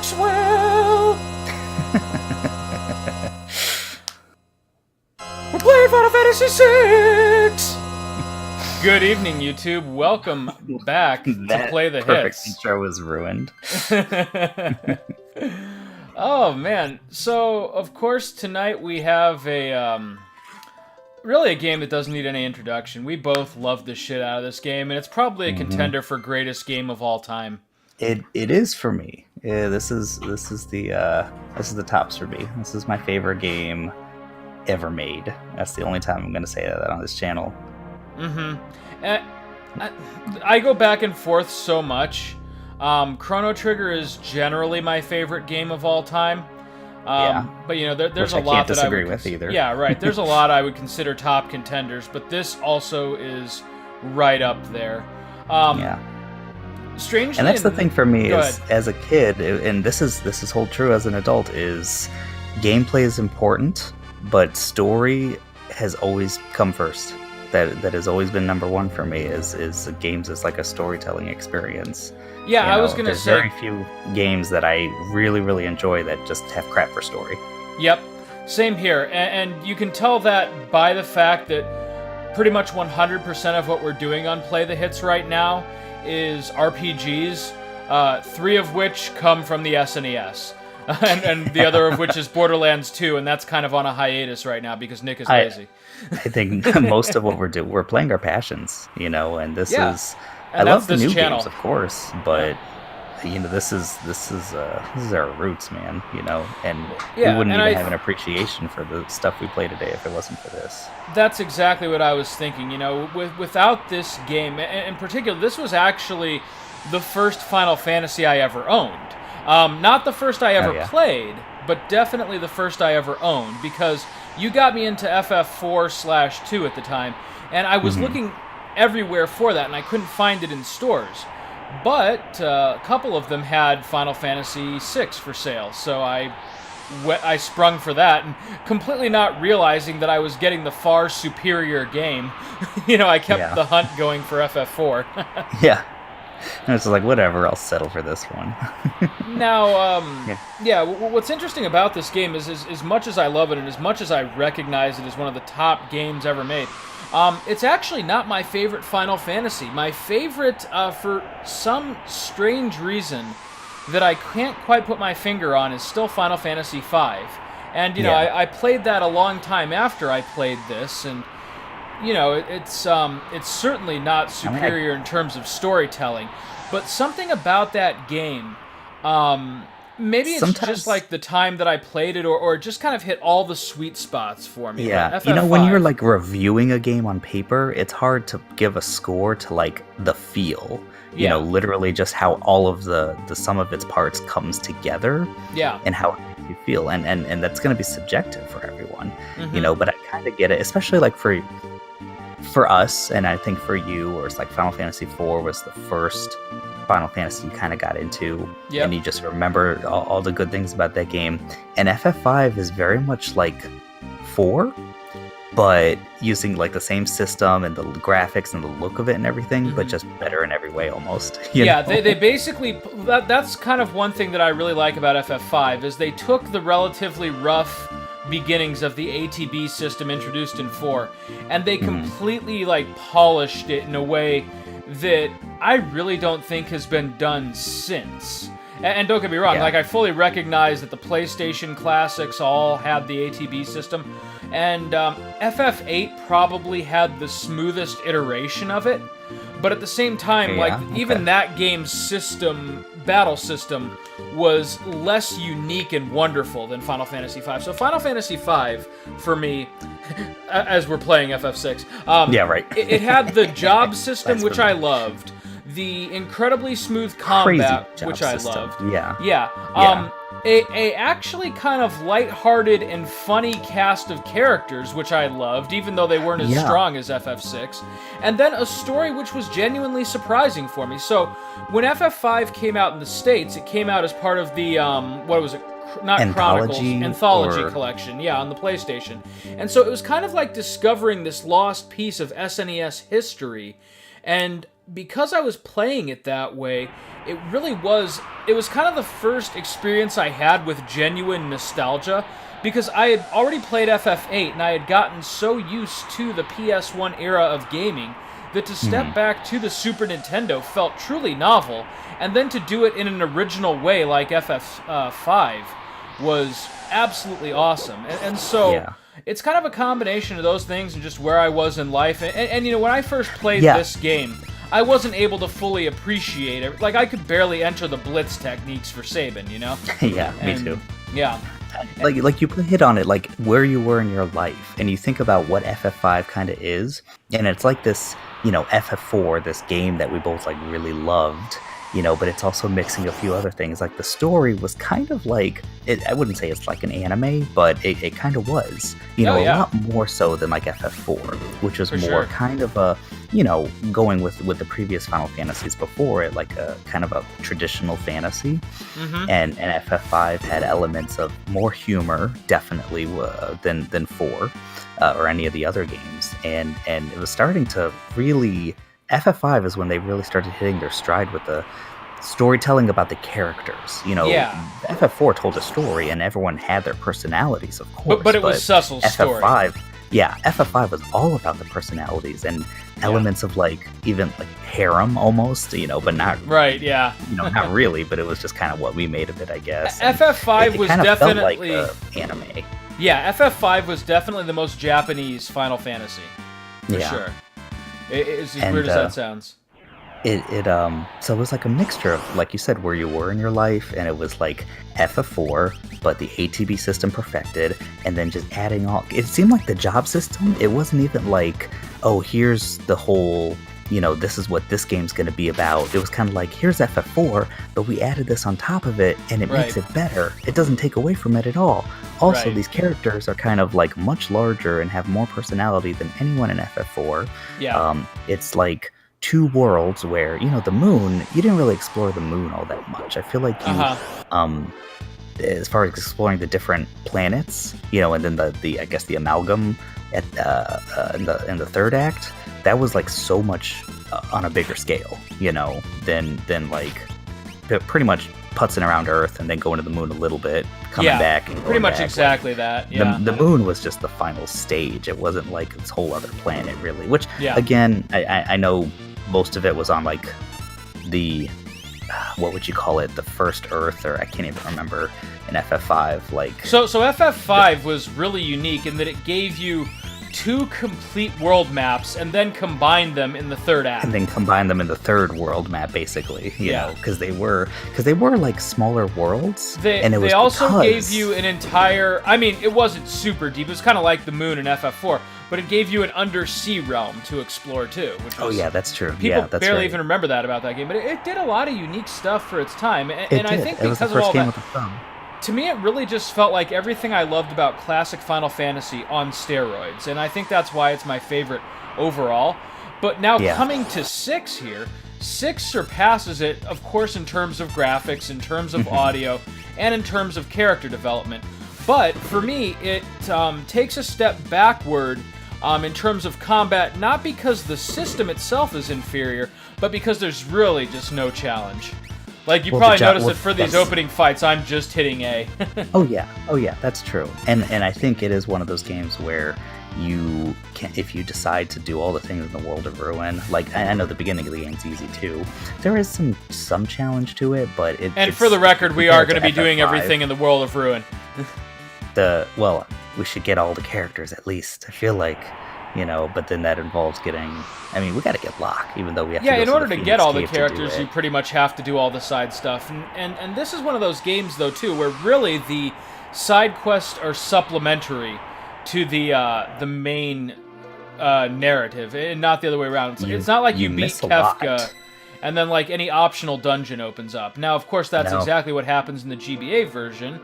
Maxwell! We're playing Final Fantasy VI! Good evening, YouTube. Welcome back to Play the perfect Hits. intro was ruined. Oh, man. So, of course, tonight we have really a game that doesn't need any introduction. We both love the shit out of this game, and it's probably a contender for greatest game of all time. It is for me. Yeah, this is the tops for me. This is my favorite game ever made. That's the only time I'm going to say that on this channel. I go back and forth so much. Chrono Trigger is generally my favorite game of all time. But you know, there's a lot that I disagree with either. Yeah, right. There's a lot I would consider top contenders, but this also is right up there. Strangely, and that's the thing for me is, as a kid, and this is hold true as an adult, is gameplay is important, but story has always come first. That has always been number one for me. Is games as like a storytelling experience. Yeah, I was gonna say there's very few games that I really enjoy that just have crap for story. Yep, same here, and you can tell that by the fact that pretty much 100% of what we're doing on Play the Hits right now is RPGs, 3 of which come from the SNES, and the other of which is Borderlands 2, and that's kind of on a hiatus right now because Nick is lazy. I think most of what we're playing our passions, you know, and this is. And I love the new channel. games, of course, but you know, this is our roots, man. You know, and we wouldn't even have an appreciation for the stuff we play today if it wasn't for this. That's exactly what I was thinking. You know, without this game, and in particular, this was actually the first Final Fantasy I ever owned. Not the first I ever played, but definitely the first I ever owned, because you got me into FF4/2 at the time, and I was looking everywhere for that, and I couldn't find it in stores. But a couple of them had Final Fantasy VI for sale, so I sprung for that, and completely not realizing that I was getting the far superior game. You know, I kept the hunt going for FF4. Yeah. And it's like, whatever, I'll settle for this one. Now, what's interesting about this game is as much as I love it and as much as I recognize it as one of the top games ever made, it's actually not my favorite Final Fantasy. My favorite, for some strange reason that I can't quite put my finger on, is still Final Fantasy V. And, you know, I played that a long time after I played this, and you know, it's certainly not superior in terms of storytelling, but something about that game, maybe it's just like the time that I played it, or it just kind of hit all the sweet spots for me. Yeah, you know, when you're like reviewing a game on paper, it's hard to give a score to like the feel. You know, literally just how all of the sum of its parts comes together. Yeah. And how it makes you feel, and that's going to be subjective for everyone. You know, but I kind of get it, especially like for us, and I think for you, or it's like Final Fantasy IV was the first Final Fantasy you kind of got into, and you just remember all the good things about that game. And FF5 is very much like 4, but using like the same system and the graphics and the look of it and everything, but just better in every way almost. You know? They basically, that's kind of one thing that I really like about FF5, is they took the relatively rough beginnings of the ATB system introduced in 4, and they completely like polished it in a way that I really don't think has been done since. And don't get me wrong, like I fully recognize that the PlayStation classics all had the ATB system, and FF8 probably had the smoothest iteration of it, but at the same time, even that game's battle system was less unique and wonderful than Final Fantasy V. So Final Fantasy V, for me, as we're playing FF6, it had the job system, which I loved, the incredibly smooth combat, which I loved. A actually kind of lighthearted and funny cast of characters, which I loved, even though they weren't as strong as FF6. And then a story which was genuinely surprising for me. So, when FF5 came out in the States, it came out as part of the, what was it? Not Chronicles, Anthology Collection, on the PlayStation. And so it was kind of like discovering this lost piece of SNES history. And because I was playing it that way, it was kind of the first experience I had with genuine nostalgia, because I had already played FF8 and I had gotten so used to the PS1 era of gaming that to step back to the Super Nintendo felt truly novel, and then to do it in an original way like FF5 was absolutely awesome. And so it's kind of a combination of those things and just where I was in life. And you know, when I first played this game, I wasn't able to fully appreciate it. Like, I could barely enter the blitz techniques for Sabin, you know? Me too. Yeah. Like you hit on it, like where you were in your life, and you think about what FF5 kind of is, and it's like this, you know, FF4, this game that we both like really loved, you know, but it's also mixing a few other things. Like the story was kind of like, I wouldn't say it's like an anime, but it kind of was, you know, a lot more so than like FF4, which was more kind of a, you know, going with the previous Final Fantasies before it, like a kind of a traditional fantasy. And FF5 had elements of more humor, definitely, than 4 or any of the other games. And it was starting to really... FF5 is when they really started hitting their stride with the storytelling about the characters. You know, FF4 told a story and everyone had their personalities, of course. But it was Cecil's story. FF5 was all about the personalities and elements of like, even like harem almost, you know, but not... Right, yeah. You know, not really, but it was just kind of what we made of it, I guess. FF5 was definitely... felt like anime. Yeah, FF5 was definitely the most Japanese Final Fantasy. For sure. It's as weird as that sounds. So it was like a mixture of, like you said, where you were in your life, and it was like FF4, but the ATB system perfected, and then just adding all... It seemed like the job system, it wasn't even like, oh, here's the whole, you know, this is what this game's going to be about. It was kind of like, here's FF4, but we added this on top of it, and it makes it better. It doesn't take away from it at all. Also, these characters are kind of like much larger and have more personality than anyone in FF4. It's like 2 worlds where, you know, the moon, you didn't really explore the moon all that much. I feel like you, as far as exploring the different planets, you know, and then the I guess the amalgam at in the third act, that was like so much on a bigger scale, you know, than like pretty much putzing around Earth and then going to the moon a little bit, coming back. And pretty much back. exactly like, that. Yeah. The moon was just the final stage. It wasn't like this whole other planet, really. Which, again, I know most of it was on like the, what would you call it? The first Earth, or I can't even remember in FF5. Like so FF5 was really unique in that it gave you 2 complete world maps and then combined them in the third act. And then combine them in the third world map, basically. You know, because they were like smaller worlds. They also gave you an entire... I mean, it wasn't super deep. It was kind of like the moon in FF4, but it gave you an undersea realm to explore too. Which was, that's true. People that's barely even remember that about that game, but it did a lot of unique stuff for its time. And I think because of all that... To me, it really just felt like everything I loved about classic Final Fantasy on steroids, and I think that's why it's my favorite overall. But now coming to 6 here, 6 surpasses it, of course, in terms of graphics, in terms of audio, and in terms of character development. But for me, it takes a step backward in terms of combat, not because the system itself is inferior, but because there's really just no challenge. Like, you probably noticed that for these opening fights, I'm just hitting A. Oh yeah, that's true. And I think it is one of those games where you can, if you decide to do all the things in the World of Ruin, like, I know the beginning of the game's easy too. There is some challenge to it, but it's, for the record, we are going to be doing everything in the World of Ruin. Well, we should get all the characters at least. I feel like, you know, but then that involves getting... I mean, we got to get Locke, even though we have to go in order to get all the Cave characters, you pretty much have to do all the side stuff. And this is one of those games, though, too, where really the side quests are supplementary to the main narrative, and not the other way around. It's not like you beat Kefka, and then, like, any optional dungeon opens up. Now, of course, that's exactly what happens in the GBA version,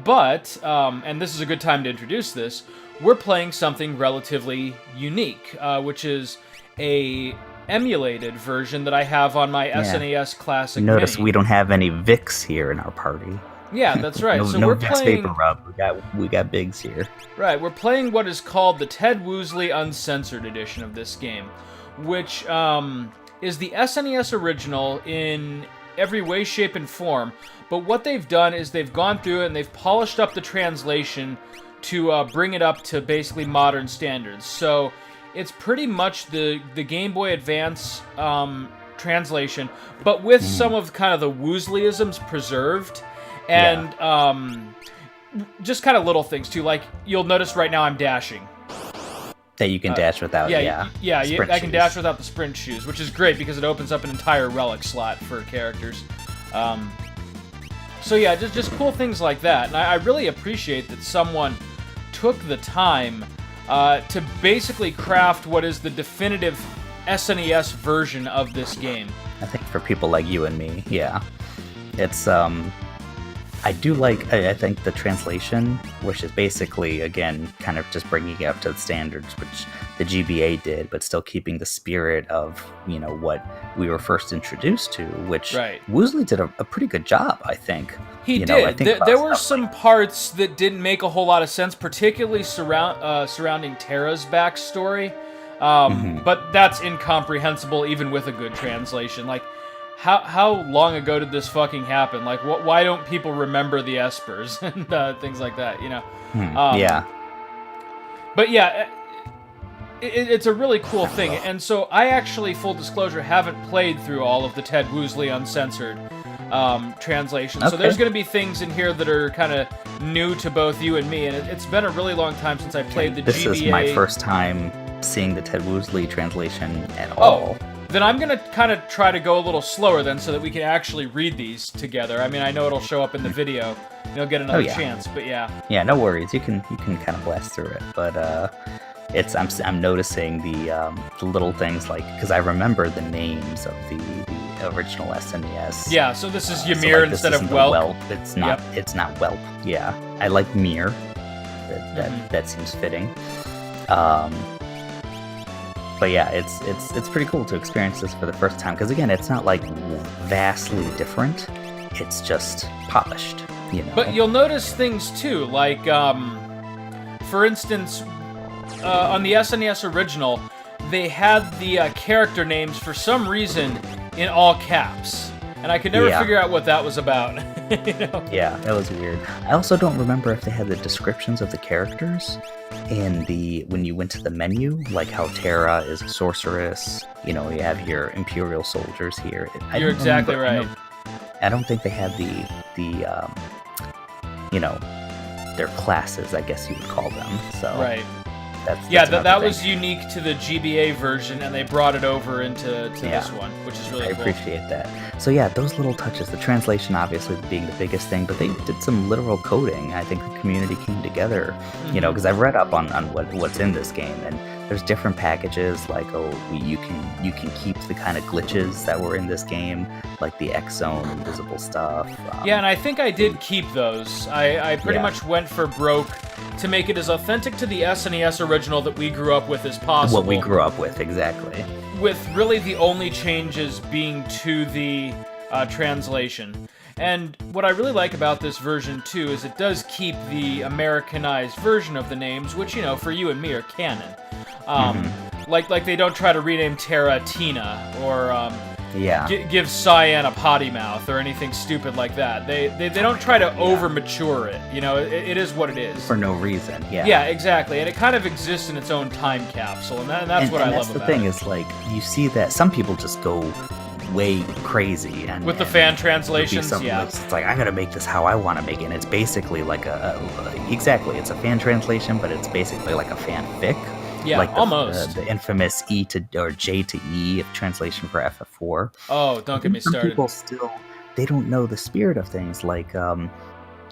but, and this is a good time to introduce this, we're playing something relatively unique, which is a emulated version that I have on my SNES Classic Notice Mini. We don't have any Vicks here in our party. Yeah, that's right. No we're Vicks playing... Vapor Rub. We got Biggs here. Right, we're playing what is called the Ted Woosley Uncensored edition of this game, which is the SNES original in every way, shape, and form. But what they've done is they've gone through it and they've polished up the translation to bring it up to basically modern standards. So it's pretty much the Game Boy Advance translation, but with some of kind of the Woosleyisms preserved. And just kind of little things, too. Like, you'll notice right now I'm dashing. That you can dash without, I can dash without the sprint shoes, which is great because it opens up an entire relic slot for characters. So yeah, just cool things like that. And I really appreciate that someone took the time to basically craft what is the definitive SNES version of this game. I think for people like you and me, yeah. It's, I do like, I think the translation, which is basically, again, kind of just bringing it up to the standards, which the GBA did, but still keeping the spirit of, you know, what we were first introduced to, which Woosley did a pretty good job, I think. He did. I think there were some parts that didn't make a whole lot of sense, particularly surrounding Terra's backstory, but that's incomprehensible even with a good translation. Like, How long ago did this fucking happen? Like, why don't people remember the Espers and things like that, you know? Yeah. But yeah, it's a really cool thing. And so I actually, full disclosure, haven't played through all of the Ted Woosley Uncensored translations. Okay. So there's going to be things in here that are kind of new to both you and me. And it's been a really long time since I played the GBA. This is my first time seeing the Ted Woosley translation at all. Then I'm going to kind of try to go a little slower then so that we can actually read these together. I mean, I know it'll show up in the video. You'll get another chance, but yeah. Yeah, no worries. You can kind of blast through it. But I'm noticing the little things like, because I remember the names of the original SNES. Yeah, so this is Ymir instead of Welp. It's not Welp. Yeah. I like Mir. That seems fitting. But yeah, it's pretty cool to experience this for the first time, because again, it's not like vastly different. It's just polished, you know. But you'll notice things too, like for instance, on the SNES original, they had the character names for some reason in all caps, and I could never figure out what that was about. You know? Yeah, that was weird. I also don't remember if they had the descriptions of the characters when you went to the menu, like how Terra is a sorceress. You know, you have your Imperial soldiers here. You're exactly right. I don't think they had the you know, their classes, I guess you would call them. So right. That was unique to the GBA version, and they brought it over into this one, which is really cool. I appreciate that. So yeah, those little touches, the translation obviously being the biggest thing, but they did some literal coding. I think the community came together, you know, because I've read up on what's in this game, and there's different packages, like, you can keep the kind of glitches that were in this game, like the X-Zone invisible stuff. Yeah, and I think I did keep those. I pretty much went for broke to make it as authentic to the SNES original that we grew up with as possible. What we grew up with, exactly. With really the only changes being to the translation. And what I really like about this version, too, is it does keep the Americanized version of the names, which, you know, for you and me are canon. Like they don't try to rename Terra Tina, or give Cyan a potty mouth, or anything stupid like that. They don't try to over-mature it. You know, it is what it is. For no reason, yeah. Yeah, exactly. And it kind of exists in its own time capsule, and that's what I love about it. That's the thing, is like, you see that some people just go way crazy and with the fan translations. It's like, I'm gonna make this how I want to make it, and it's basically like it's a fan translation, but it's basically like a fanfic. Yeah, like almost the infamous E to or J to E translation for FF4. Oh, don't get me started. People they don't know the spirit of things, like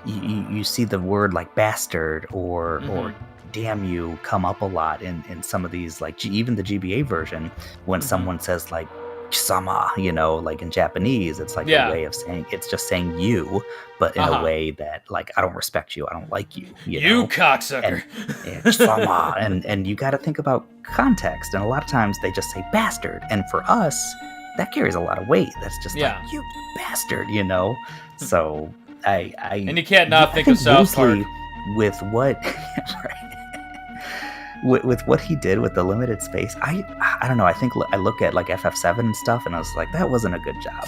you see the word like bastard or damn you come up a lot in some of these, like even the GBA version, when someone says like Kisama, you know, like in Japanese, it's like a way of saying, it's just saying you, but in a way that, like, I don't respect you, I don't like you, you know? Cocksucker. And Kisama, and you got to think about context, and a lot of times they just say bastard, and for us, that carries a lot of weight. That's just like, you bastard, you know? So and you can't not think of South Park. With what... with what he did with the limited space, I don't know. I think I look at like FF7 and stuff, and I was like, that wasn't a good job.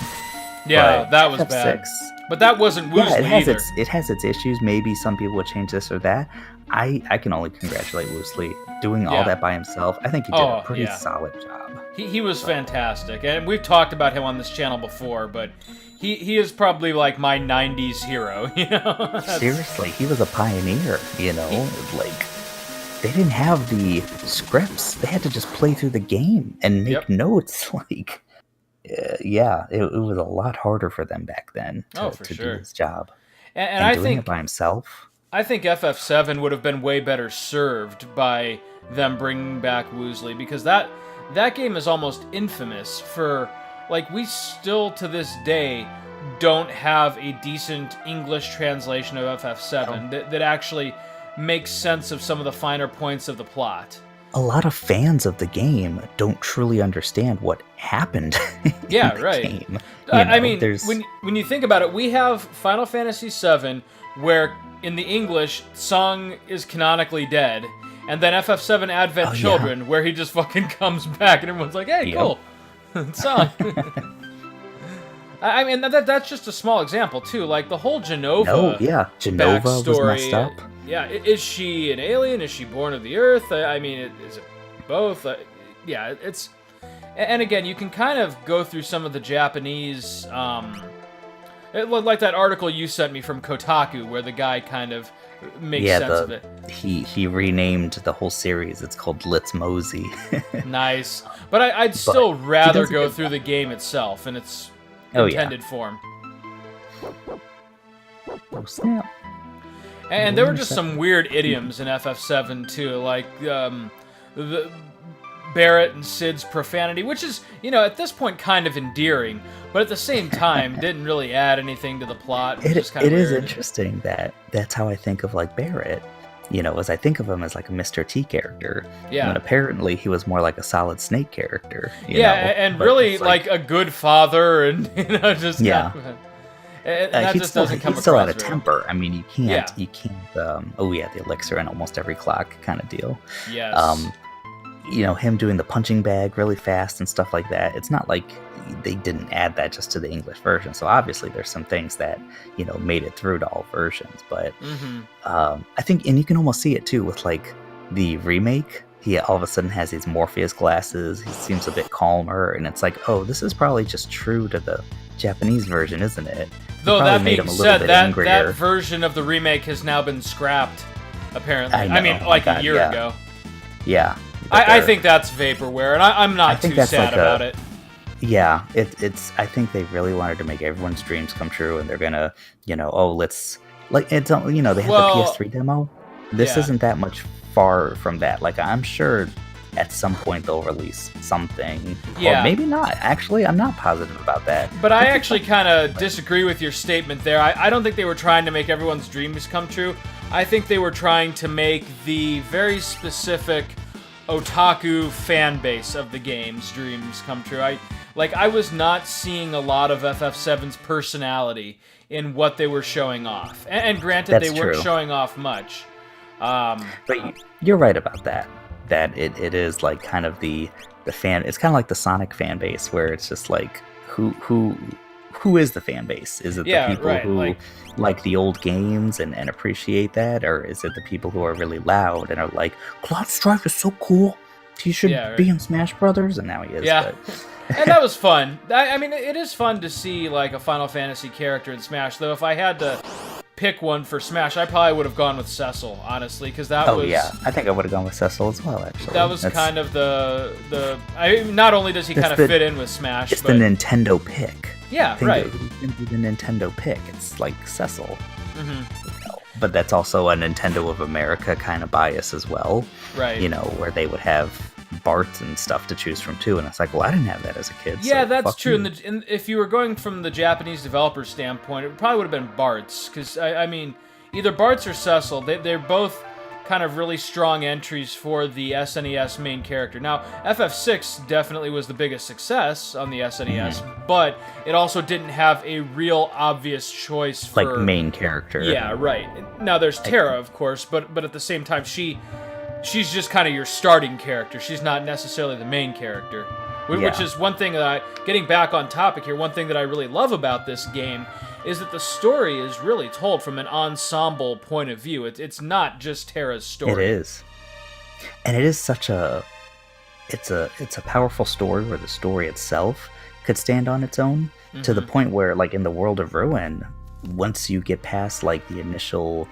Yeah, but that was FF6, bad. But that wasn't Woosley either. It has its issues. Maybe some people would change this or that. I can only congratulate Woosley doing all that by himself. I think he did a pretty solid job. He was fantastic, and we've talked about him on this channel before, but he is probably like my 90s hero, you know? Seriously, he was a pioneer, you know? Like, they didn't have the scripts. They had to just play through the game and make notes. Like, it was a lot harder for them back then to do his job. And I doing think it by himself. I think FF7 would have been way better served by them bringing back Woosley, because that game is almost infamous for, like, we still to this day don't have a decent English translation of FF7 that actually makes sense of some of the finer points of the plot. A lot of fans of the game don't truly understand what happened in the game. I mean, when you think about it, we have Final Fantasy VII, where in the English, Sung is canonically dead, and then FF7 Advent Children, where he just fucking comes back, and everyone's like, hey, cool, Sung. I mean, that's just a small example, too. Like, the whole Genova Genova backstory, was messed up. Yeah, is she an alien? Is she born of the Earth? I mean, is it both? It's... And again, you can kind of go through some of the Japanese... like that article you sent me from Kotaku, where the guy kind of makes sense of it. He renamed the whole series. It's called Litz Mosey. Nice. But I'd still rather go through the game itself in its intended form. Oh, snap. And there were just some weird idioms in FF7 too, like the Barrett and Sid's profanity, which is, you know, at this point kind of endearing, but at the same time didn't really add anything to the plot. It is interesting that that's how I think of like Barrett, you know, as I think of him as like a Mr. T character. Yeah. And apparently he was more like a Solid Snake character. You know? And really like a good father, and you know, just kind of, that just doesn't come across. He's still out of temper. I mean, you can't. The elixir in almost every clock kind of deal. Yes. You know, him doing the punching bag really fast and stuff like that. It's not like they didn't add that just to the English version. So obviously there's some things that, you know, made it through to all versions. But I think, and you can almost see it too with like the remake. He all of a sudden has these Morpheus glasses. He seems a bit calmer, and it's like, oh, this is probably just true to the Japanese version, isn't it? Though that being said, that version of the remake has now been scrapped, apparently. I mean, like a year ago. Yeah. I think that's vaporware, and I'm not too sad about it. Yeah, it's. I think they really wanted to make everyone's dreams come true, and they're gonna, you know, it's like it's, you know, they have the PS3 demo. This isn't that much far from that. Like, I'm sure at some point they'll release something, or maybe not. Actually, I'm not positive about that. But I actually kind of disagree with your statement there. I don't think they were trying to make everyone's dreams come true. I think they were trying to make the very specific otaku fan base of the game's dreams come true. I was not seeing a lot of FF7's personality in what they were showing off. And granted, they weren't showing off much. But you're right about that. That it is like kind of the fan. It's kind of like the Sonic fan base, where it's just like who is the fan base? Is it the people who like the old games and appreciate that, or is it the people who are really loud and are like, Cloud Strife is so cool, he should be in Smash Brothers? And now he is. Yeah. And that was fun. I mean, it is fun to see like a Final Fantasy character in Smash. Though if I had to pick one for Smash, I probably would have gone with Cecil, honestly, because that was... Oh, yeah. I think I would have gone with Cecil as well, actually. That was kind of not only does he kind of fit in with Smash, it's the Nintendo pick. Yeah, right. The Nintendo pick. It's like Cecil. Mm-hmm. You know, but that's also a Nintendo of America kind of bias as well. Right. You know, where they would have Bart and stuff to choose from too, and it's like, well, I didn't have that as a kid. Yeah, so that's true. And if you were going from the Japanese developer standpoint, it probably would have been Bart's, because I mean, either Bart's or Cecil, they're both kind of really strong entries for the SNES main character. Now, FF6 definitely was the biggest success on the SNES, but it also didn't have a real obvious choice for... Like, main character. Yeah, right. Now, there's Terra, of course, but at the same time, she she's just kind of your starting character. She's not necessarily the main character. Which is one thing that getting back on topic here, one thing that I really love about this game is that the story is really told from an ensemble point of view. It's not just Terra's story. It is. And it is such a... It's a powerful story where the story itself could stand on its own, to the point where, like, in the World of Ruin, once you get past, like, the initial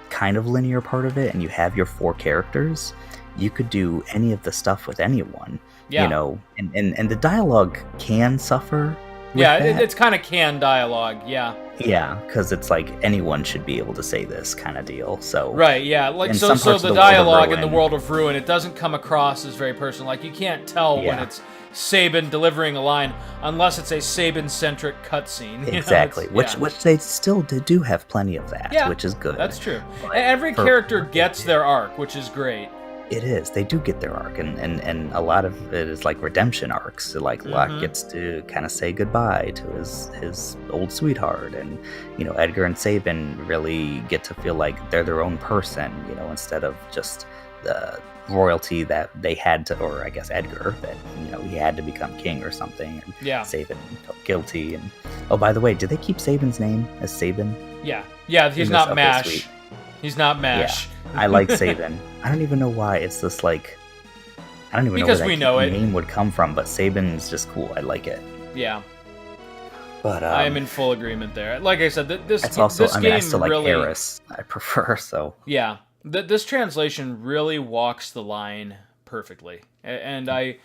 kind of linear part of it and you have your 4 characters, you could do any of the stuff with anyone. Yeah. You know, and the dialogue can suffer. Yeah, it's kind of canned dialogue, yeah. Yeah, because it's like anyone should be able to say this kind of deal. So right, yeah, like so the dialogue in the World of Ruin, it doesn't come across as very personal. Like you can't tell when it's Sabin delivering a line unless it's a Sabin-centric cutscene. Exactly, which they still do have plenty of that, which is good. That's true. But every character gets their arc, which is great. It is. They do get their arc, and a lot of it is like redemption arcs. So like Locke gets to kind of say goodbye to his old sweetheart, and you know Edgar and Sabin really get to feel like they're their own person, you know, instead of just the royalty that they had to, or I guess Edgar, that you know he had to become king or something. And Sabin felt guilty. And oh, by the way, did they keep Sabin's name as Sabin? Yeah, he's not Mash. He's not Mash. Yeah. I like Sabin. I don't even know why. It's just like I don't even know where that name would come from, but Sabin's just cool. I like it. Yeah. But I am in full agreement there. Like I said, this game I still really, like Eris. I prefer so. Yeah, this translation really walks the line perfectly, and I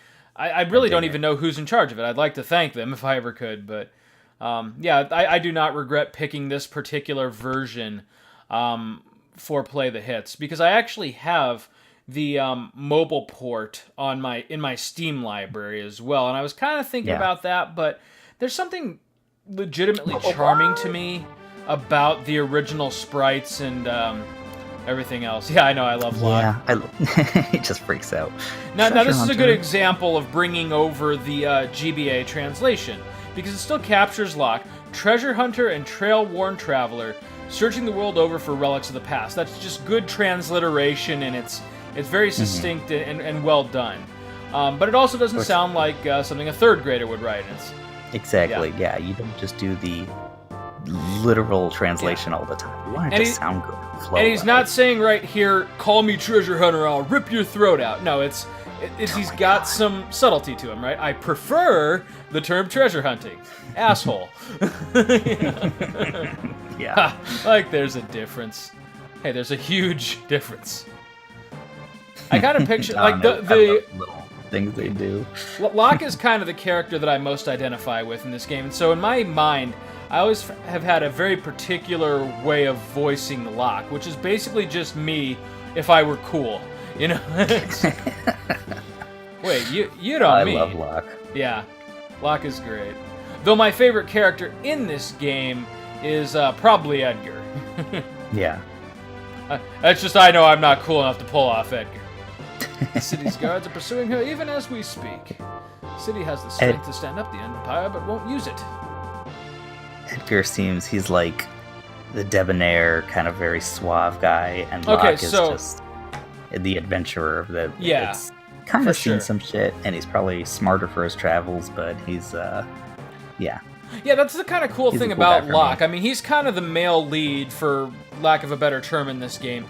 really don't even know who's in charge of it. I'd like to thank them if I ever could, but I do not regret picking this particular version. For Play the Hits, because I actually have the mobile port in my Steam library as well, and I was kind of thinking about that, but there's something legitimately charming to me about the original sprites and everything else. Yeah, I know, I love Locke. Yeah, he just freaks out. Now this is a good example of bringing over the GBA translation, because it still captures Locke, treasure hunter and trail-worn traveler, searching the world over for relics of the past. That's just good transliteration, and it's very succinct and well done. But it also doesn't sound like something a third grader would write. Exactly, yeah. You don't just do the literal translation all the time. You want it to sound good. And he's not saying right here, call me treasure hunter, I'll rip your throat out. No, he's got some subtlety to him, right? I prefer the term treasure hunting. Asshole. Yeah. Like there's a difference. Hey, there's a huge difference. I kind of picture like the little things they do. Locke is kind of the character that I most identify with in this game, and so in my mind, I always have had a very particular way of voicing Locke, which is basically just me if I were cool, you know. Wait, you don't mean? I love Locke. Yeah, Locke is great. Though my favorite character in this game is probably Edgar. Yeah. That's just I know I'm not cool enough to pull off Edgar. The city's guards are pursuing her even as we speak. The city has the strength to stand up the Empire, but won't use it. Edgar seems he's like the debonair, kind of very suave guy, and Locke is just the adventurer that it's kind of seen some shit, and he's probably smarter for his travels, but he's Yeah, that's the kind of cool thing about Locke. I mean, he's kind of the male lead, for lack of a better term, in this game.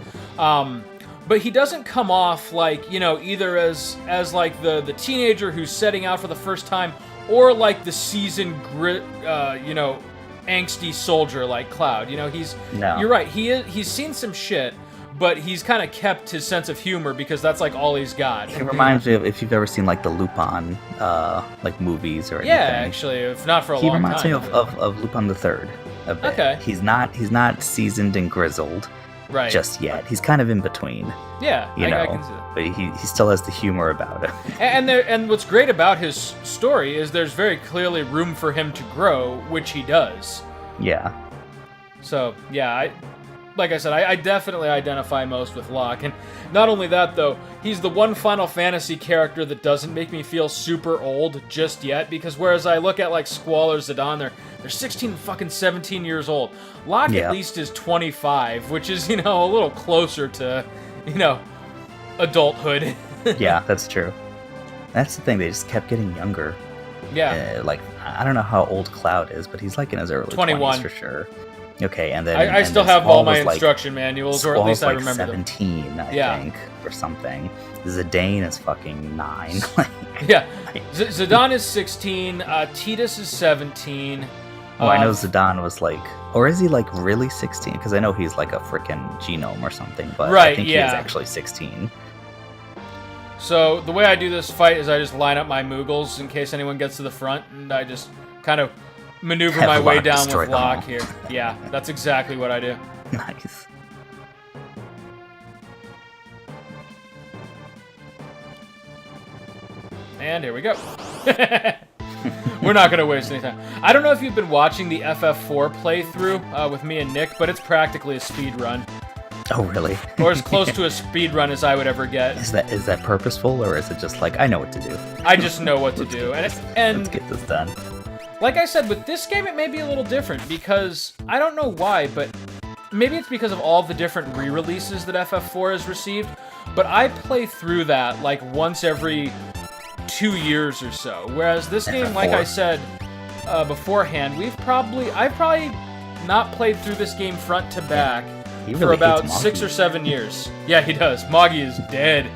But he doesn't come off like, you know, either as like the teenager who's setting out for the first time, or like the seasoned, angsty soldier like Cloud. You know, you're right. He's seen some shit, but he's kind of kept his sense of humor because that's like all he's got. It reminds me of if you've ever seen like the Lupin like movies or anything. Yeah, actually, if not for a long time. He reminds me of Lupin the Third a bit. Okay. He's not seasoned and grizzled just yet. He's kind of in between. Yeah, I can see that. But he still has the humor about it. And what's great about his story is there's very clearly room for him to grow, which he does. Yeah. So, yeah, like I said, I definitely identify most with Locke. And not only that, though, he's the one Final Fantasy character that doesn't make me feel super old just yet, because whereas I look at, like, Squall or Zidane, they're 16 and fucking 17 years old. Locke at least is 25, which is, a little closer to, adulthood. Yeah, that's true. That's the thing. They just kept getting younger. Yeah. Like, I don't know how old Cloud is, but he's like in his early 21 20s for sure. Okay, and then I still have all my instruction manuals, or at least I remember 17, them. I think, or something. Zidane is fucking 9. Yeah, Zidane is 16. Titus is 17. Well, I know Zidane was like, or is he like really 16? Because I know he's like a freaking genome or something, but right, I think he is actually 16. So the way I do this fight is I just line up my Moogles in case anyone gets to the front, and I just kind of maneuver my way down with Locke here. Yeah, that's exactly what I do. Nice. And here we go. We're not going to waste any time. I don't know if you've been watching the FF4 playthrough with me and Nick, but it's practically a speed run. Oh, really? Or as close to a speed run as I would ever get. Is that purposeful, or is it just like, I know what to do? I just know what to do. And let's get this done. Like I said, with this game, it may be a little different, because I don't know why, but maybe it's because of all the different re-releases that FF4 has received, but I play through that like once every 2 years or so. Whereas this game, like I said beforehand, I've probably not played through this game front to back for about 6 or 7 years. Yeah, he does. Moggie is dead.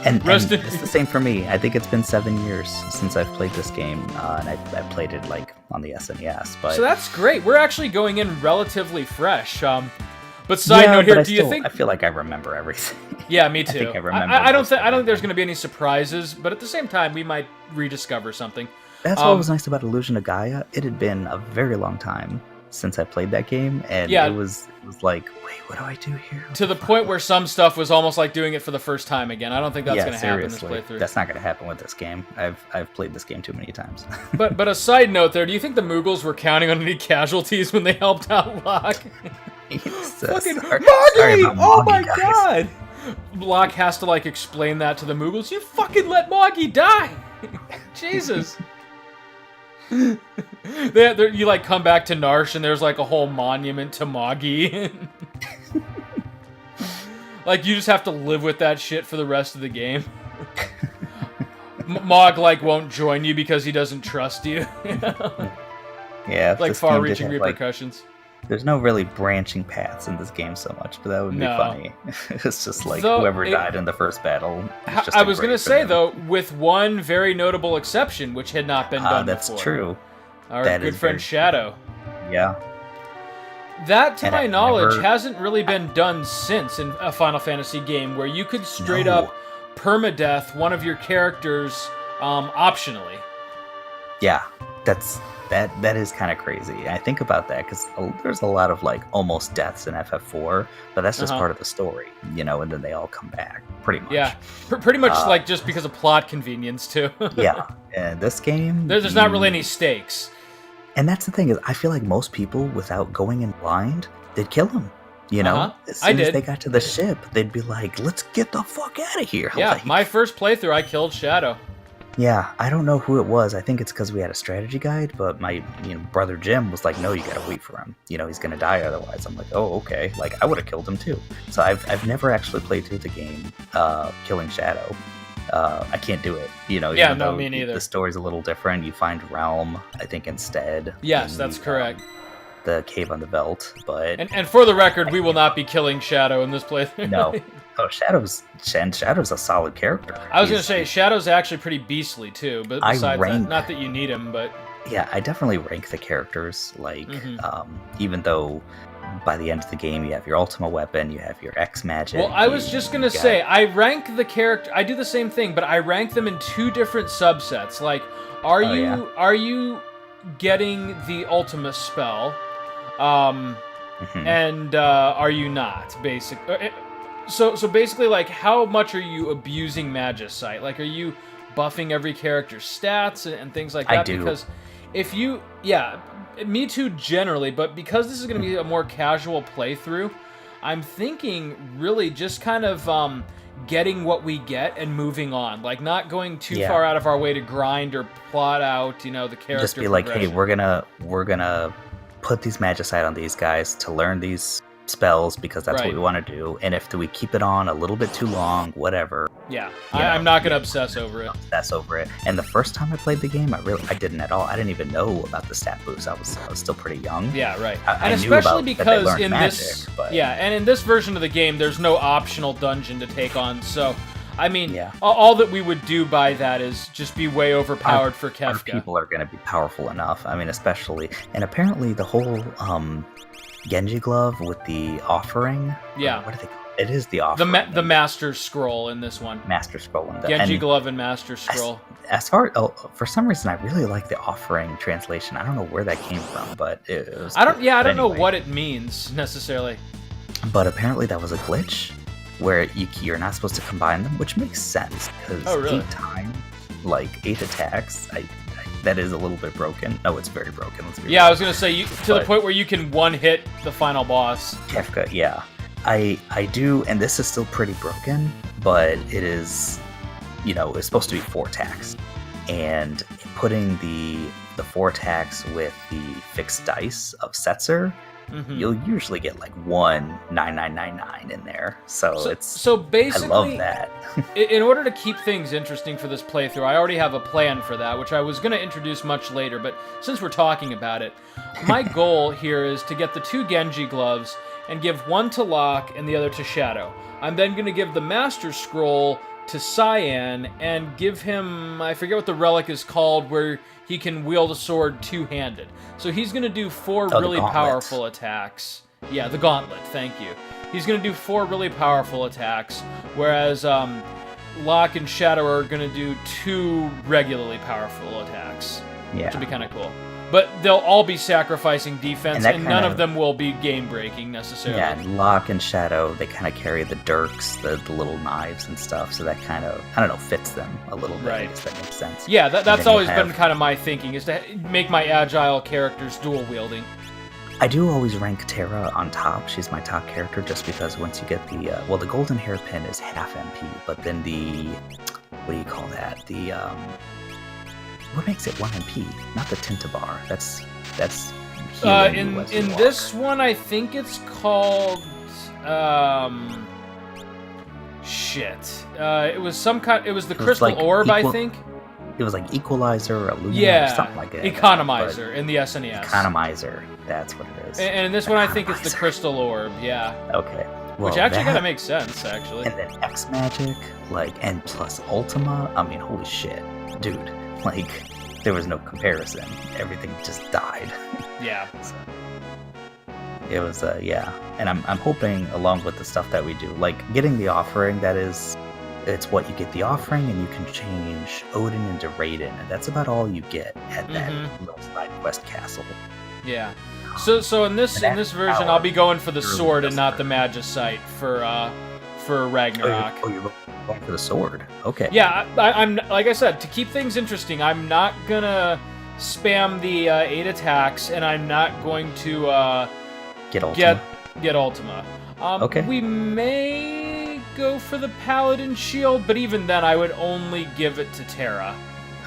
And it's the same for me. I think it's been 7 years since I've played this game, and I played it like on the SNES. But so that's great. We're actually going in relatively fresh. But side note here, do you think? I feel like I remember everything. Yeah, me too. I think I remember. I don't think there's going to be any surprises, but at the same time, we might rediscover something. That's what was nice about Illusion of Gaia. It had been a very long time since I played that game, and it was like, wait, what do I do here? To the point where some stuff was almost like doing it for the first time again. I don't think that's going to happen in this playthrough. That's not going to happen with this game. I've played this game too many times. but a side note there, do you think the Moogles were counting on any casualties when they helped out Locke? Fucking Moggie! Oh my god! Locke has to like explain that to the Moogles. You fucking let Moggie die! Jesus. You like come back to Narsh and there's like a whole monument to Moggie. Like you just have to live with that shit for the rest of the game. Mog like won't join you because he doesn't trust you. Yeah, like far-reaching repercussions. There's no really branching paths in this game so much, but that would be funny. It's just like whoever died in the first battle. I was going to say, though, with one very notable exception, which had not been done that's before. That's true. Our good friend Shadow. Yeah. That, to my knowledge, hasn't really been done since in a Final Fantasy game, where you could straight up permadeath one of your characters optionally. Yeah, that is kind of crazy. I think about that because there's a lot of like almost deaths in FF4, but that's just part of the story, and then they all come back pretty much. Yeah, pretty much like just because of plot convenience too. Yeah, and this game, there's not really any stakes. And that's the thing is, I feel like most people, without going in blind, they'd kill him. As soon as they got to the ship, they'd be like, "Let's get the fuck out of here." Yeah, my first playthrough, I killed Shadow. Yeah, I don't know who it was. I think it's because we had a strategy guide, but my brother Jim was like, "No, you gotta wait for him. He's gonna die otherwise." I'm like, "Oh, okay." Like I would have killed him too. So I've never actually played through the game killing Shadow. I can't do it. Yeah, no, me neither. The story's a little different. You find Realm, I think, instead. Yes, that's correct. The Cave on the Veldt, but and for the record, we will not be killing Shadow in this playthrough. No. Oh, Shadow's a solid character. I was going to say, Shadow's actually pretty beastly, too, but besides that, not that you need him, but... Yeah, I definitely rank the characters, even though by the end of the game you have your Ultima weapon, you have your X magic... Well, I was just going to say, I rank the character... I do the same thing, but I rank them in 2 different subsets. Like, are you getting the Ultima spell, and are you not, basically... So basically, like, how much are you abusing Magicite? Like, are you buffing every character's stats and things like that? I do. Because if you... Yeah, me too generally, but because this is going to be a more casual playthrough, I'm thinking really just kind of getting what we get and moving on. Like, not going too far out of our way to grind or plot out, the character just be like, hey, we're gonna put these Magicite on these guys to learn these spells because that's what we want to do. And if we keep it on a little bit too long, whatever. Yeah, I'm not going to obsess over it. Obsess over it. And the first time I played the game, I didn't at all. I didn't even know about the stat boost. I was still pretty young. Yeah, right. I especially knew because in magic, this, but... and in this version of the game, there's no optional dungeon to take on. So, I mean, all that we would do by that is just be way overpowered for Kefka. Our people are going to be powerful enough. I mean, especially, and apparently the whole Genji glove with the offering. Yeah. What do they call it? It is the offering. The Master Scroll in this one. Master Scroll. Genji glove and Master Scroll. For some reason, I really like the offering translation. I don't know where that came from, but it was. I don't know what it means necessarily. But apparently that was a glitch where you're not supposed to combine them, which makes sense because 8 times, like 8 attacks, that is a little bit broken. No, it's very broken. I was gonna say the point where you can one hit the final boss. Kefka, yeah. I do, and this is still pretty broken, but it is, it's supposed to be 4 attacks. And putting the 4 attacks with the fixed dice of Setzer, you'll usually get like 19999 in there. So basically, I love that. In order to keep things interesting for this playthrough, I already have a plan for that, which I was going to introduce much later, but since we're talking about it, my goal here is to get the 2 Genji gloves and give one to Locke and the other to Shadow. I'm then going to give the Master Scroll to Cyan and give him, I forget what the relic is called, where he can wield a sword two-handed. So he's going to do 4 really powerful attacks. Yeah, the Gauntlet, thank you. He's going to do 4 really powerful attacks, whereas Locke and Shadow are going to do 2 regularly powerful attacks. Yeah. Which will be kind of cool. But they'll all be sacrificing defense, and none of them will be game-breaking, necessarily. Yeah, and Locke and Shadow, they kind of carry the dirks, the little knives and stuff, so that kind of, fits them a little bit. Right. I guess that makes sense. Yeah, that's always been kind of my thinking, is to make my agile characters dual-wielding. I do always rank Terra on top. She's my top character, just because once you get the golden hairpin is half MP, but then what do you call that? What makes it 1 MP? Not the Tintabar. That's healing in this one, I think it's called shit. It was some kind. It was the crystal orb, I think. It was like Equalizer, Illumina, or something like that. Economizer in the SNES. Economizer, that's what it is. And in this one, I think it's the crystal orb. Yeah. Okay. Well, which actually kind of makes sense, actually. And then X Magic, and plus Ultima. I mean, holy shit, dude. There was no comparison. Everything just died. Yeah. So, it was, And I'm hoping, along with the stuff that we do, getting the offering, it's what you get the offering, and you can change Odin into Raiden, and that's about all you get at that little side quest castle. Yeah. So in this version, I'll be going for the sword and not the Magicite for Ragnarok. Oh, you're going for the sword. Okay. Yeah, I'm like I said, to keep things interesting, I'm not gonna spam the 8 attacks, and I'm not going to get Ultima. Get Ultima. Okay. We may go for the Paladin Shield, but even then, I would only give it to Terra.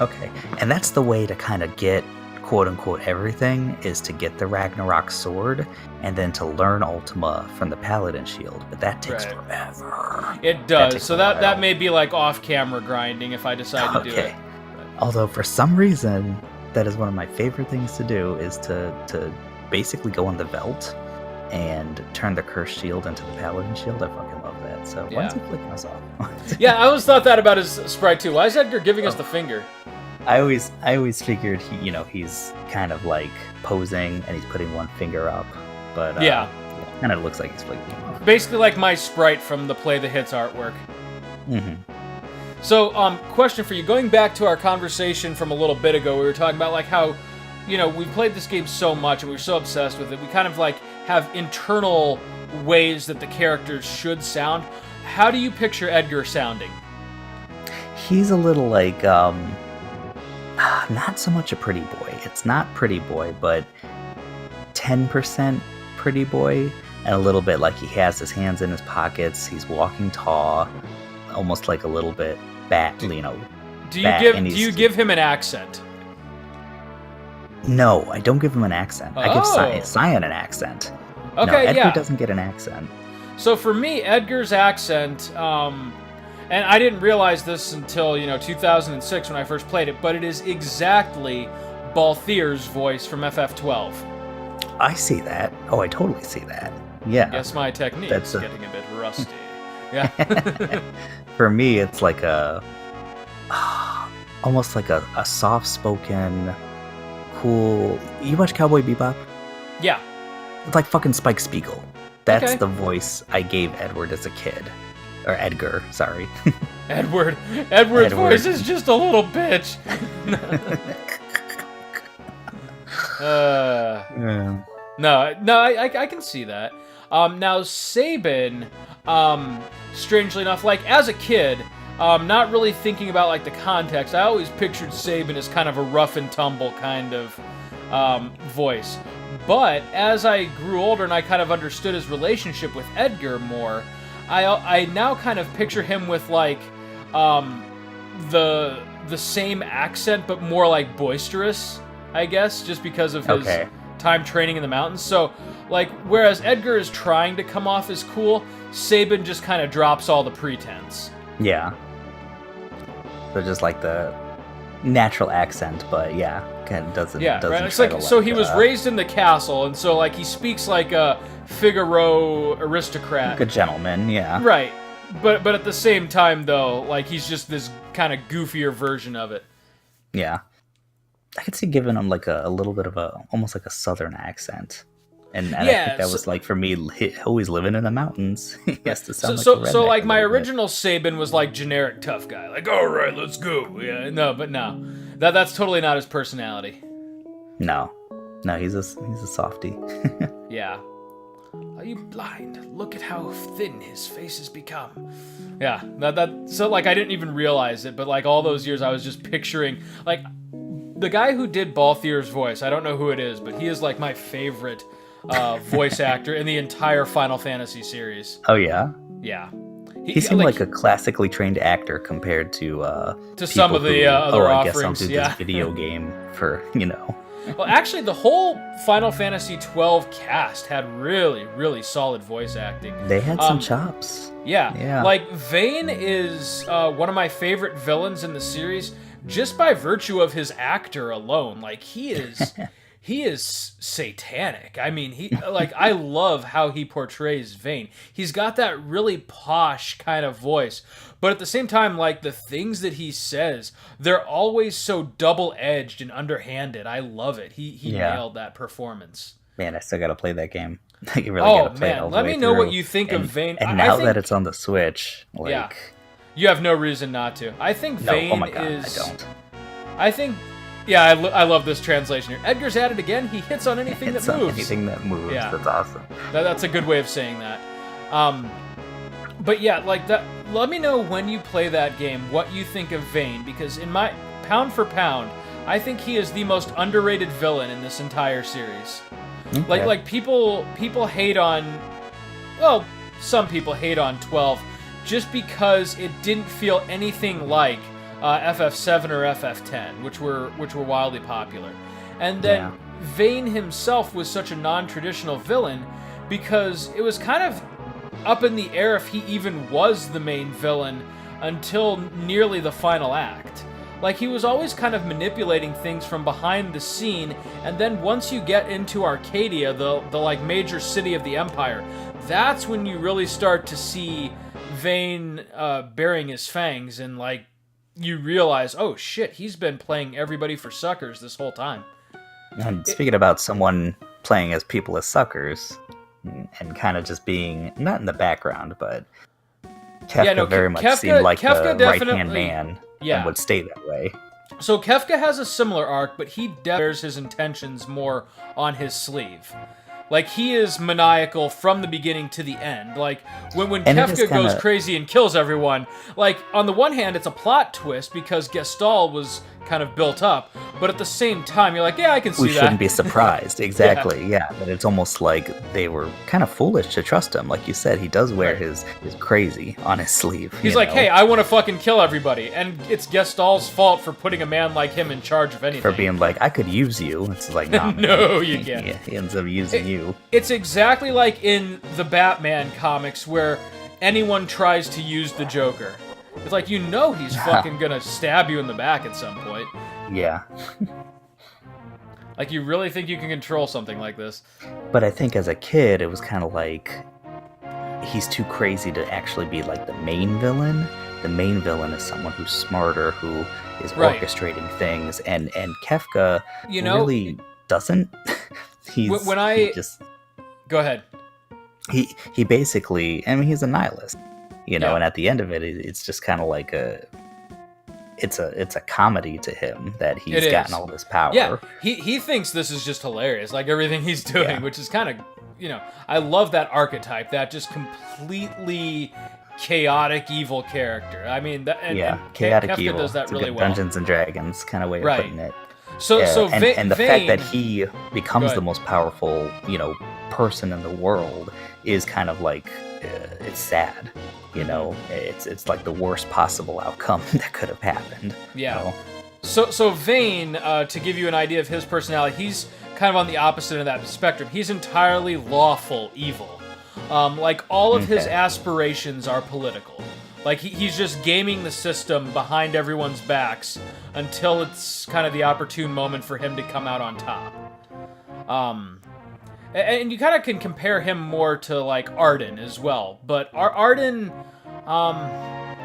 Okay, and that's the way to kind of get quote-unquote everything, is to get the Ragnarok sword and then to learn Ultima from the Paladin Shield, but that takes forever. It does, so that may be like off-camera grinding if I decide to do it. Although for some reason, that is one of my favorite things to do, is to basically go on the Velt and turn the Cursed Shield into the Paladin Shield. I fucking love that. So why is he flicking us off? Yeah, I always thought that about his sprite too. Why is Edgar giving us the finger? I always figured he's kind of like posing and he's putting one finger up, but it kind of looks like he's flicking him off. Basically like my sprite from the Play the Hits artwork. Mm-hmm. So, question for you. Going back to our conversation from a little bit ago, we were talking about how, we've played this game so much and we're so obsessed with it. We kind of have internal ways that the characters should sound. How do you picture Edgar sounding? He's a little not so much a pretty boy. It's not pretty boy, but 10% pretty boy, and a little bit like he has his hands in his pockets. He's walking tall, almost like a little bit bat. Do you give him an accent? No, I don't give him an accent. I give Cyan an accent. Okay, no, Edgar yeah. doesn't get an accent. So for me, Edgar's accent, and I didn't realize this until 2006 when I first played it, but it is exactly Balthier's voice from FF12. I see that. Oh, I totally see that. Yeah. Guess my technique's getting a bit rusty. Yeah. For me, it's like almost like a soft-spoken, cool. You watch Cowboy Bebop? Yeah. It's like fucking Spike Spiegel. That's the voice I gave Edward as a kid. Or Edgar, sorry. Edward's voice is just a little bitch. No, I can see that. Now Sabin, strangely enough, like as a kid, not really thinking about like the context, I always pictured Sabin as kind of a rough and tumble kind of voice. But as I grew older and I kind of understood his relationship with Edgar more, I now kind of picture him with like the same accent but more like boisterous, I guess, just because of his time training in the mountains. So like whereas Edgar is trying to come off as cool, Sabin just kind of drops all the pretense. Yeah. So just like the natural accent, but yeah, kind of doesn't. Yeah, right. It's like so he was raised in the castle, and so like he speaks like a Figaro aristocrat, like a gentleman. Yeah. Right, but at the same time though, like he's just this kind of goofier version of it. Yeah, I could see giving him like a little bit of almost like a southern accent. And I think that was like for me, always living in the mountains. He has to sound like a redneck. So like my original Sabin was like generic tough guy, like all right, let's go. Yeah, no, that's totally not his personality. No, he's a softie. Yeah. Are you blind? Look at how thin his face has become. Yeah, so like I didn't even realize it, but like all those years I was just picturing like the guy who did Balthier's voice. I don't know who it is, but he is like my favorite voice actor in the entire Final Fantasy series. Oh yeah? Yeah. He seemed like a classically trained actor compared to some of the other offerings. I guess I'll do this video game for, Well, actually, the whole Final Fantasy 12 cast had really, really solid voice acting. They had some chops. Yeah. Like, Vayne is one of my favorite villains in the series just by virtue of his actor alone. Like, he is... He is satanic. I mean, I love how he portrays Vayne. He's got that really posh kind of voice, but at the same time, like the things that he says, they're always so double-edged and underhanded. I love it. He nailed that performance. Man, I still gotta play that game. You really gotta play it all the let way me know through. What you think of Vayne. And now that it's on the Switch, you have no reason not to. I think Vayne oh my God, is. I don't. I think. Yeah, I love this translation here. Edgar's at it again. He hits on anything that moves. Anything that moves. Yeah. That's awesome. That's a good way of saying that. But yeah, like that. Let me know when you play that game what you think of Vayne, because in my pound for pound, I think he is the most underrated villain in this entire series. Okay. Like people hate on. Well, some people hate on 12 just because it didn't feel anything like FF7 or FF10, which were wildly popular. And then Vayne himself was such a non-traditional villain because it was kind of up in the air if he even was the main villain until nearly the final act. Like, he was always kind of manipulating things from behind the scene, and then once you get into Arcadia, the like major city of the Empire, that's when you really start to see Vayne bearing his fangs, and like you realize, oh shit, he's been playing everybody for suckers this whole time. And speaking about someone playing as people as suckers, and kind of just being, not in the background, but Kefka very much seemed like the right-hand man and would stay that way. So Kefka has a similar arc, but he bears his intentions more on his sleeve. Like, he is maniacal from the beginning to the end. Like, when Kefka goes crazy and kills everyone, like, on the one hand, it's a plot twist because Gestalt was kind of built up. but at the same time, you're like, yeah, I can see that. We shouldn't be surprised. Exactly, yeah. But it's almost like they were kind of foolish to trust him. Like you said, he does wear his crazy on his sleeve. He's like, hey, I want to fucking kill everybody. And it's Gestal's fault for putting a man like him in charge of anything. For being like, I could use you. It's like, no, no, you can't. He ends up using you. It's exactly like in the Batman comics where anyone tries to use the Joker. It's like, you know he's fucking gonna stab you in the back at some point. Yeah. Like, you really think you can control something like this? But I think as a kid, it was kind of like, he's too crazy to actually be like the main villain. The main villain is someone who's smarter, who is orchestrating things, and Kefka really doesn't. Go ahead. He basically, I mean, he's a nihilist. And at the end of it, it's just kind of like it's a comedy to him that he's gotten all this power. Yeah, he thinks this is just hilarious, like everything he's doing, which is kind of, I love that archetype, that just completely chaotic evil character. I mean, chaotic Kefka evil. does that really well. Dungeons and Dragons kind of way of putting it. And the fact that he becomes the most powerful, person in the world is kind of like it's sad. It's like the worst possible outcome that could have happened. Yeah. So Vayne, to give you an idea of his personality, he's kind of on the opposite of that spectrum. He's entirely lawful evil. Like, all of his aspirations are political. Like, he's just gaming the system behind everyone's backs until it's kind of the opportune moment for him to come out on top. And you kind of can compare him more to, like, Arden as well. But Arden, I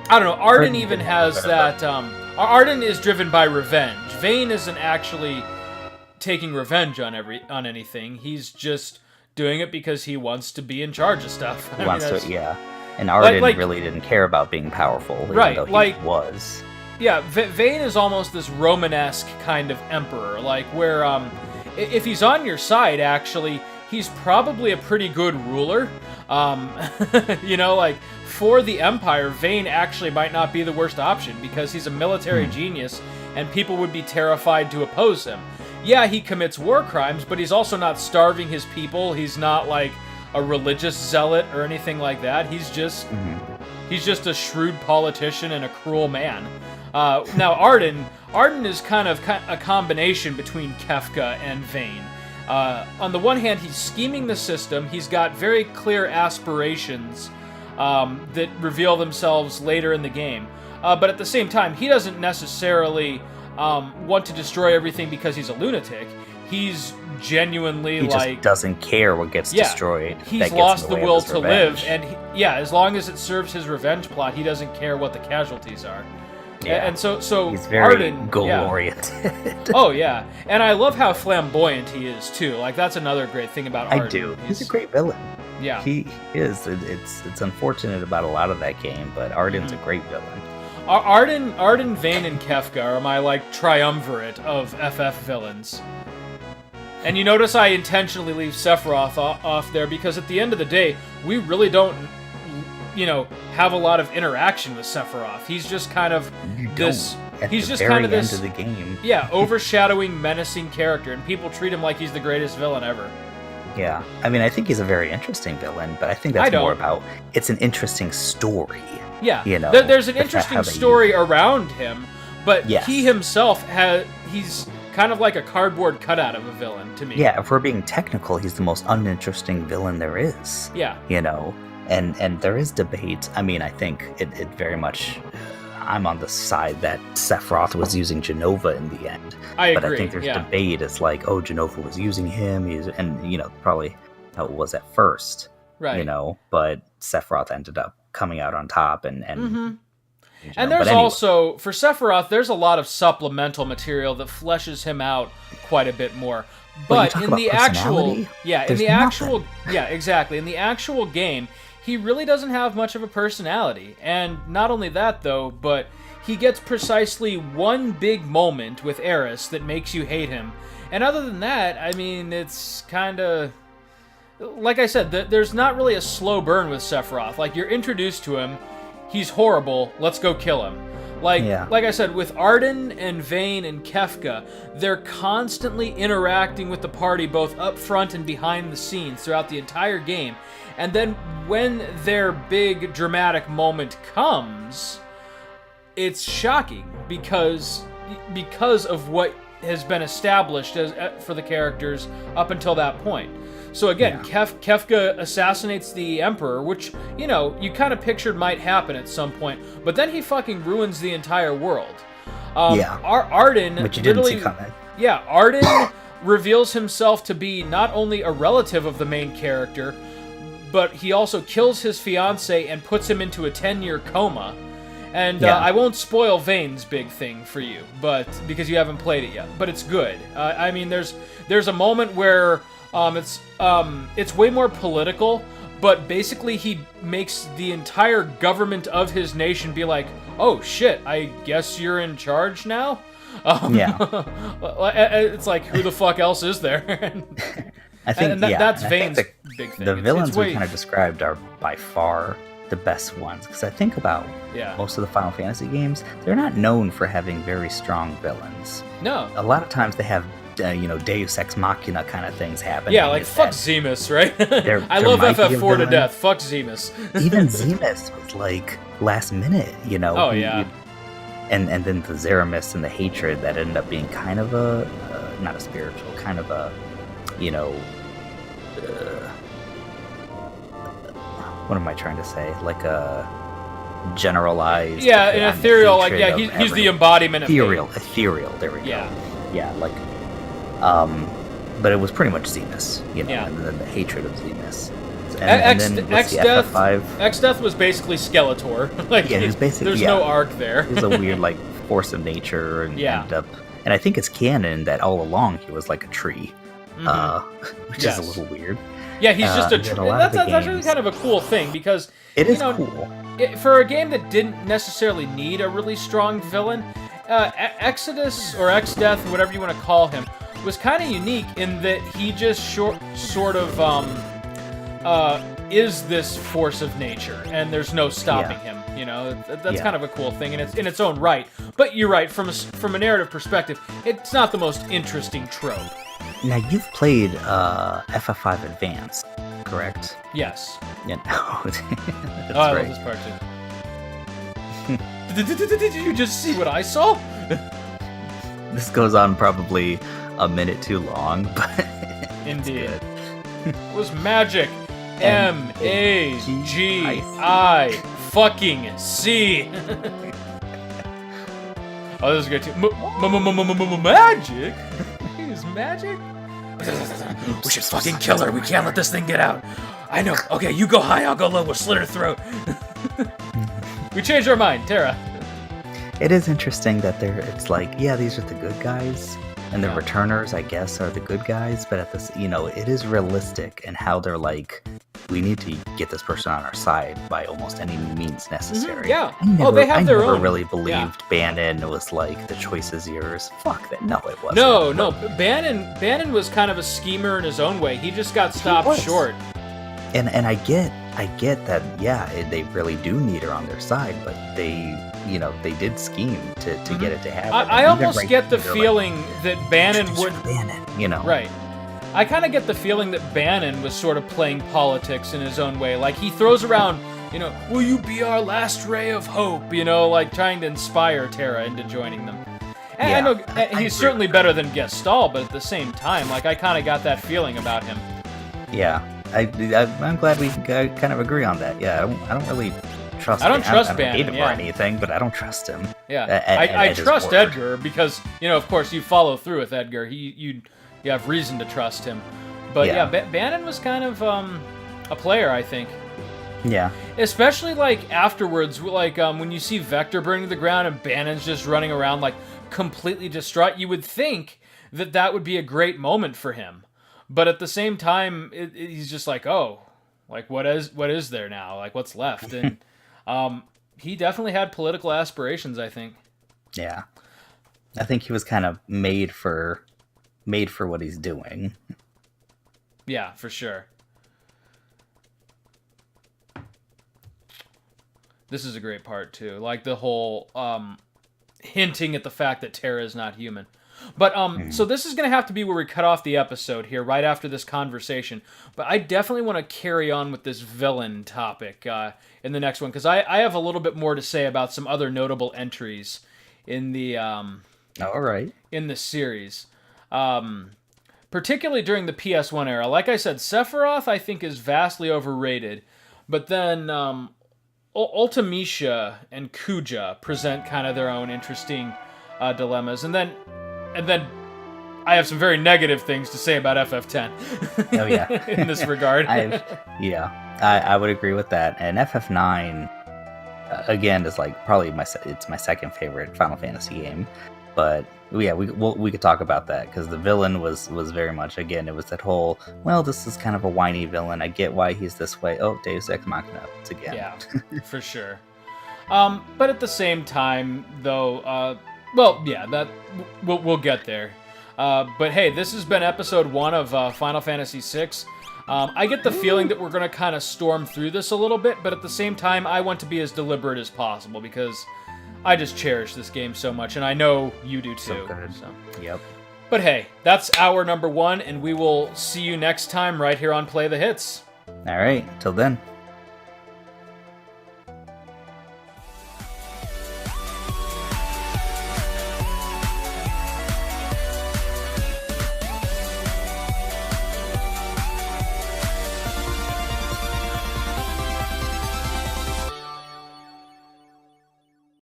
don't know, Arden even has that, Arden is driven by revenge. Vayne isn't actually taking revenge on anything. He's just doing it because he wants to be in charge of stuff. And Arden really didn't care about being powerful, even though he was. Yeah, Vayne is almost this Romanesque kind of emperor, like, where, if he's on your side, actually, he's probably a pretty good ruler. Like, for the Empire, Vayne actually might not be the worst option, because he's a military genius, and people would be terrified to oppose him. Yeah, he commits war crimes, but he's also not starving his people. He's not, like, a religious zealot or anything like that. He's just a shrewd politician and a cruel man. Now, Arden is kind of a combination between Kefka and Vayne. On the one hand, he's scheming the system. He's got very clear aspirations that reveal themselves later in the game. But at the same time, he doesn't necessarily want to destroy everything because he's a lunatic. He's genuinely he just doesn't care what gets destroyed. He's lost the will to live, and as long as it serves his revenge plot, he doesn't care what the casualties are. Yeah. And so he's very goal-oriented. Oh, yeah. And I love how flamboyant he is, too. Like, that's another great thing about Arden. I do. He's a great villain. Yeah. He is. It's unfortunate about a lot of that game, but Arden's a great villain. Arden, Vayne, and Kefka are my, like, triumvirate of FF villains. And you notice I intentionally leave Sephiroth off there, because at the end of the day, we really don't have a lot of interaction with Sephiroth. He's just kind of this. He's just kind of this end of the game. Yeah, overshadowing, menacing character, and people treat him like he's the greatest villain ever. Yeah, I mean, I think he's a very interesting villain, but I think that's more about it's an interesting story. Yeah, there's an interesting story around him, but he himself he's kind of like a cardboard cutout of a villain to me. Yeah, if we're being technical, he's the most uninteresting villain there is. Yeah. And there is debate. I mean, I think it very much... I'm on the side that Sephiroth was using Jenova in the end. But I think there's debate. It's like, oh, Jenova was using him. Probably how it was at first. Right. But Sephiroth ended up coming out on top and And there's also, for Sephiroth, there's a lot of supplemental material that fleshes him out quite a bit more. But in the actual, in the actual game, he really doesn't have much of a personality. And not only that, though, but he gets precisely one big moment with Aeris that makes you hate him. And other than that, I mean, it's kind of... Like I said, there's not really a slow burn with Sephiroth. Like, you're introduced to him, he's horrible, let's go kill him. Like I said, with Arden and Vayne and Kefka, they're constantly interacting with the party both up front and behind the scenes throughout the entire game. And then when their big dramatic moment comes, it's shocking because of what has been established for the characters up until that point. So again, Kefka assassinates the Emperor, which, you know, you kind of pictured might happen at some point, but then he fucking ruins the entire world. Arden... Which you didn't see coming. Yeah, Arden reveals himself to be not only a relative of the main character, but he also kills his fiancée and puts him into a 10-year coma. And I won't spoil Vayne's big thing for you, but because you haven't played it yet. But it's good. I mean, there's a moment where it's way more political, but basically he makes the entire government of his nation be like, "Oh shit, I guess you're in charge now." It's like, who the fuck else is there? I think that's Vayne's big thing. The villains we kind of described are by far the best ones, because I think about most of the Final Fantasy games, they're not known for having very strong villains. No. A lot of times they have, Deus Ex Machina kind of things happen. Yeah, like fuck Zemus, right? I love FF4 to death. Fuck Zemus. Even Zemus was like last minute, you know. Oh, yeah. And then the Zeramis and the hatred that ended up being kind of a, not a spiritual, kind of a, what am I trying to say? Like a generalized... Yeah, an ethereal, like, he's the embodiment of... Ethereal, there we go. Yeah, like... but it was pretty much Zemus, and then the hatred of Zemus. And then X-Death was basically Skeletor. Like, he was basically... There's no arc there. He was a weird, like, force of nature, and ended up... And I think it's canon that all along he was like a tree, which is a little weird. Yeah, he's just a tree. That's actually kind of a cool thing, because... It is cool. For a game that didn't necessarily need a really strong villain, Exodus, or X-Death, whatever you want to call him, was kind of unique in that he just sort of is this force of nature, and there's no stopping him. That's kind of a cool thing in its own right. But you're right, from a narrative perspective, it's not the most interesting trope. Now, you've played FF5 Advance, correct? Yes. Yeah. That's I love this part too. Did you just see what I saw? This goes on probably a minute too long, but indeed. It was magic. M-A-G-I fucking C. Oh, this is good too. Magic? Is magic? We should fucking kill her. We can't let this thing get out. I know. Okay, you go high, I'll go low. We'll slit her throat. We changed our mind, Terra. It is interesting that it's like, these are the good guys, and the returners, I guess, are the good guys, but at this, it is realistic in how they're like, we need to get this person on our side by almost any means necessary. Mm-hmm, yeah. They have their own. I never really believed Bannon was like, the choice is yours. Fuck that. No, it wasn't. No. Bannon was kind of a schemer in his own way. He just got stopped short. And I get that, they really do need her on their side, but they did scheme to get it to happen. I almost get the feeling that Bannon would... Bannon, Right. I kind of get the feeling that Bannon was sort of playing politics in his own way. Like, he throws around, will you be our last ray of hope? Like trying to inspire Terra into joining them. And I know he's certainly better than Gestalt, but at the same time, like, I kind of got that feeling about him. Yeah. I'm glad we kind of agree on that. Yeah, I don't really trust him. I don't trust Bannon, I don't hate him or anything, but I don't trust him. Yeah, I trust Edgar because, of course, you follow through with Edgar. You have reason to trust him. But Bannon was kind of a player, I think. Yeah. Especially, like, afterwards, like, when you see Vector burning to the ground and Bannon's just running around, like, completely distraught, you would think that would be a great moment for him. But at the same time, he's just like, oh, like, what is there now? Like, what's left? And he definitely had political aspirations, I think. Yeah. I think he was kind of made for what he's doing. Yeah, for sure. This is a great part, too. Like, the whole hinting at the fact that Terra is not human. But so this is going to have to be where we cut off the episode here, right after this conversation. But I definitely want to carry on with this villain topic in the next one, because I have a little bit more to say about some other notable entries in the all right, in the series, particularly during the PS1 era. Like I said, Sephiroth I think is vastly overrated, but then Ultimecia and Kuja present kind of their own interesting dilemmas, and then I have some very negative things to say about FF10. Oh yeah, in this regard. I would agree with that. And FF9 again is like probably it's my second favorite Final Fantasy game. But yeah, we could talk about that, because the villain was very much, again, it was that whole, well, this is kind of a whiny villain. I get why he's this way. Oh, Deus Ex Machina once again. Yeah, for sure. But at the same time, though, well, yeah, that we'll get there. But hey, this has been episode 1 of Final Fantasy VI. I get the feeling that we're going to kind of storm through this a little bit, but at the same time, I want to be as deliberate as possible, because I just cherish this game so much, and I know you do too. So. Yep. But hey, that's our number 1, and we will see you next time right here on Play the Hits. All right, till then.